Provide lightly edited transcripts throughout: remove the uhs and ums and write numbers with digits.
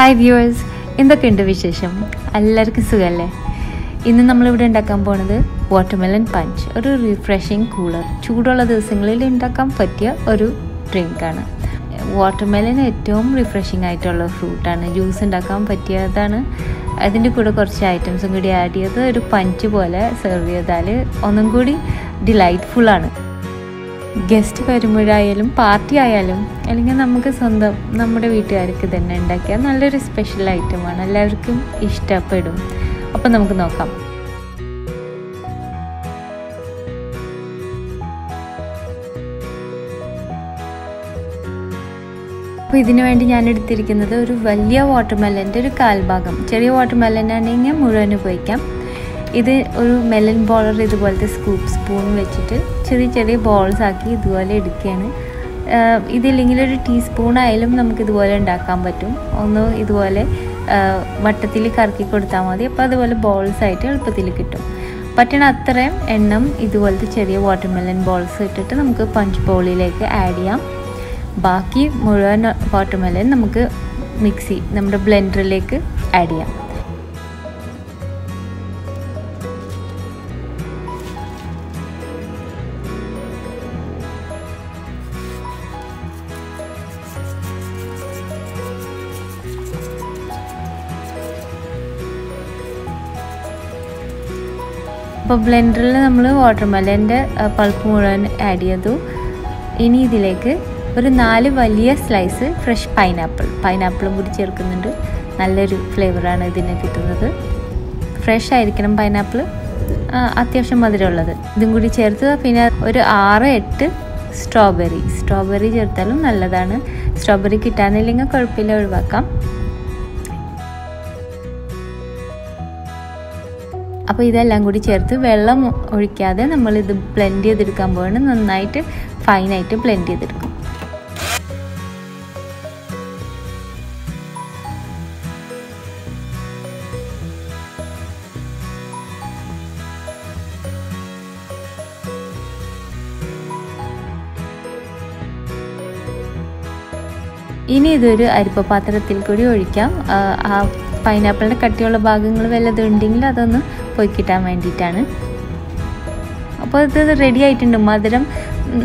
Hi viewers, എന്തൊക്കെയുണ്ട് വിശേഷം? എല്ലാവർക്കും സുഖമല്ലേ? ഇന്ന് നമ്മളിവിടെ ഉണ്ടാക്കാൻ പോകുന്നത് വാട്ടർമെലൺ പഞ്ച്, ഒരു റിഫ്രഷിങ് കൂളർ. ചൂടുള്ള ദിവസങ്ങളിൽ ഉണ്ടാക്കാൻ പറ്റിയ ഒരു ഡ്രിങ്കാണ്. വാട്ടർമെലൺ ഏറ്റവും റിഫ്രഷിങ് ആയിട്ടുള്ള ഫ്രൂട്ടാണ്, ജ്യൂസ് ഉണ്ടാക്കാൻ പറ്റിയതാണ്. അതിൻ്റെ കൂടെ കുറച്ച് ഐറ്റംസും കൂടി ആഡ് ചെയ്ത് ഒരു പഞ്ച് പോലെ സെർവ് ചെയ്താൽ ഒന്നും കൂടി ഡിലൈറ്റ്ഫുള്ളാണ്. ഗസ്റ്റ് വരുമ്പോഴായാലും പാർട്ടി ആയാലും അല്ലെങ്കിൽ നമുക്ക് സ്വന്തം നമ്മുടെ വീട്ടുകാർക്ക് തന്നെ ഉണ്ടാക്കിയ നല്ലൊരു സ്പെഷ്യൽ ഐറ്റമാണ്, എല്ലാവർക്കും ഇഷ്ടപ്പെടും. അപ്പം നമുക്ക് നോക്കാം. അപ്പോൾ ഇതിനു വേണ്ടി ഞാൻ എടുത്തിരിക്കുന്നത് ഒരു വലിയ വാട്ടർമെലൻ്റെ ഒരു കാൽഭാഗം. ചെറിയ വാട്ടർമെലൻ ആണെങ്കിൽ മുഴുവൻ ഉപയോഗിക്കാം. ഇത് ഒരു മെലൻ ബോളർ ഇതുപോലത്തെ സ്പൂൺ വെച്ചിട്ട് ചെറിയ ചെറിയ ബോൾസ് ആക്കി ഇതുപോലെ എടുക്കുകയാണ്. ഇതില്ലെങ്കിൽ ഒരു ടീസ്പൂൺ ആയാലും നമുക്കിതുപോലെ ഉണ്ടാക്കാൻ പറ്റും. ഒന്ന് ഇതുപോലെ വട്ടത്തിൽ കറക്കി കൊടുത്താൽ മതി. അപ്പോൾ അതുപോലെ ബോൾസ് ആയിട്ട് എളുപ്പത്തിൽ കിട്ടും. പറ്റണ അത്രയും എണ്ണം ഇതുപോലത്തെ ചെറിയ വാട്ടർമെലൻ ബോൾസ് ഇട്ടിട്ട് നമുക്ക് പഞ്ച് ബൗളിലേക്ക് ആഡ് ചെയ്യാം. ബാക്കി മുഴുവൻ വാട്ടർമെലൻ നമുക്ക് നമ്മുടെ ബ്ലെൻഡറിലേക്ക് ആഡ് ചെയ്യാം. അപ്പോൾ ബ്ലെൻഡറിൽ നമ്മൾ വാട്ടർമെലൻ്റെ പൾപ്പ് മുഴുവൻ ആഡ് ചെയ്തു. ഇനി ഇതിലേക്ക് ഒരു 4 വലിയ സ്ലൈസ് ഫ്രഷ് പൈനാപ്പിളും കൂടി ചേർക്കുന്നുണ്ട്. നല്ലൊരു ഫ്ലേവറാണ് ഇതിന് കിട്ടുന്നത്. ഫ്രഷ് ആയിരിക്കണം പൈനാപ്പിൾ, അത്യാവശ്യം മധുരമുള്ളത്. ഇതും കൂടി ചേർത്ത് പിന്നെ ഒരു 6-8 സ്ട്രോബെറി ചേർത്താലും നല്ലതാണ്. സ്ട്രോബെറി കിട്ടാനില്ലെങ്കിൽ കുഴപ്പമില്ല, ഒഴിവാക്കാം. അപ്പോൾ ഇതെല്ലാം കൂടി ചേർത്ത് വെള്ളം ഒഴിക്കാതെ നമ്മളിത് ബ്ലെൻഡ് ചെയ്തെടുക്കാൻ പോവാണ്. നന്നായിട്ട് ഫൈനായിട്ട് ബ്ലെൻഡ് ചെയ്തെടുക്കും. ഇനി ഇതൊരു അരിപ്പ പാത്രത്തിൽ കൂടി ഒഴിക്കാം. ആ പൈനാപ്പിളിൻ്റെ കട്ടിയുള്ള ഭാഗങ്ങൾ വല്ലതും ഉണ്ടെങ്കിൽ അതൊന്ന് പോയി കിട്ടാൻ വേണ്ടിയിട്ടാണ്. അപ്പോൾ ഇത് റെഡി ആയിട്ടുണ്ട്.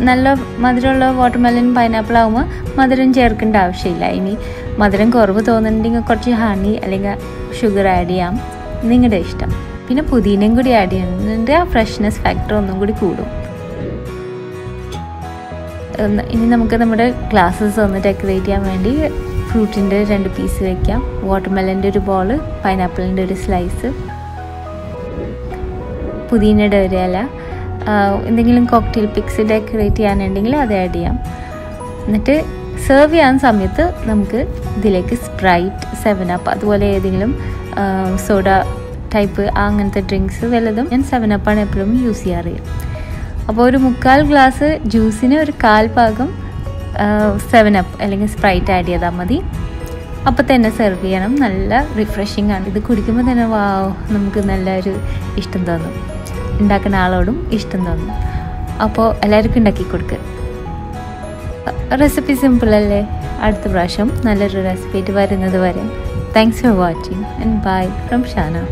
നല്ല മധുരമുള്ള വാട്ടർമെലൻ പൈനാപ്പിൾ ആകുമ്പോൾ മധുരം ചേർക്കേണ്ട ആവശ്യമില്ല. ഇനി മധുരം കുറവ് തോന്നുന്നുണ്ടെങ്കിൽ കുറച്ച് ഹണി അല്ലെങ്കിൽ ഷുഗർ ആഡ് ചെയ്യാം, നിങ്ങളുടെ ഇഷ്ടം. പിന്നെ പുതിനയും കൂടി ആഡ് ചെയ്യുന്നുണ്ട്, ആ ഫ്രഷ്നെസ് ഫാക്ടർ ഒന്നും കൂടി കൂടും. ഇനി നമുക്ക് നമ്മുടെ ഗ്ലാസ്സസ് ഒന്ന് ഡെക്കറേറ്റ് ചെയ്യാൻ വേണ്ടി ഫ്രൂട്ടിൻ്റെ 2 പീസ് വയ്ക്കാം. വാട്ടർമെലൻ്റെ ഒരു ബോൾ, പൈനാപ്പിളിൻ്റെ ഒരു സ്ലൈസ്, പുതിനയുടെ ഒരു ഇല, എന്തെങ്കിലും കോക്ടെയിൽ പിക്സ് ഡെക്കറേറ്റ് ചെയ്യാനുണ്ടെങ്കിൽ അത് ആഡ് ചെയ്യാം. എന്നിട്ട് സെർവ് ചെയ്യാൻ സമയത്ത് നമുക്ക് ഇതിലേക്ക് സ്പ്രൈറ്റ്, 7up അതുപോലെ ഏതെങ്കിലും സോഡ ടൈപ്പ് അങ്ങനത്തെ ഡ്രിങ്ക്സ് വല്ലതും ഞാൻ 7up എപ്പോഴും യൂസ് ചെയ്യാറ്. അപ്പോൾ ഒരു 3/4 ഗ്ലാസ് ജ്യൂസിന് ഒരു 1/4 ഭാഗം 7up അല്ലെങ്കിൽ സ്പ്രൈറ്റ് ആഡ് ചെയ്താൽ മതി. അപ്പോൾ തന്നെ സെർവ് ചെയ്യണം. നല്ല റിഫ്രഷിംഗ് ആണ്. ഇത് കുടിക്കുമ്പോൾ തന്നെ നമുക്ക് നല്ലൊരു ഇഷ്ടം തോന്നും, ഉണ്ടാക്കുന്ന ആളോടും ഇഷ്ടം തോന്നും. അപ്പോൾ എല്ലാവർക്കും ഉണ്ടാക്കി കൊടുക്കുക. റെസിപ്പി സിമ്പിൾ അല്ലേ? അടുത്ത പ്രാവശ്യം നല്ലൊരു റെസിപ്പി ആയിട്ട് വരുന്നത് വരെ thanks for watching and bye from Shana.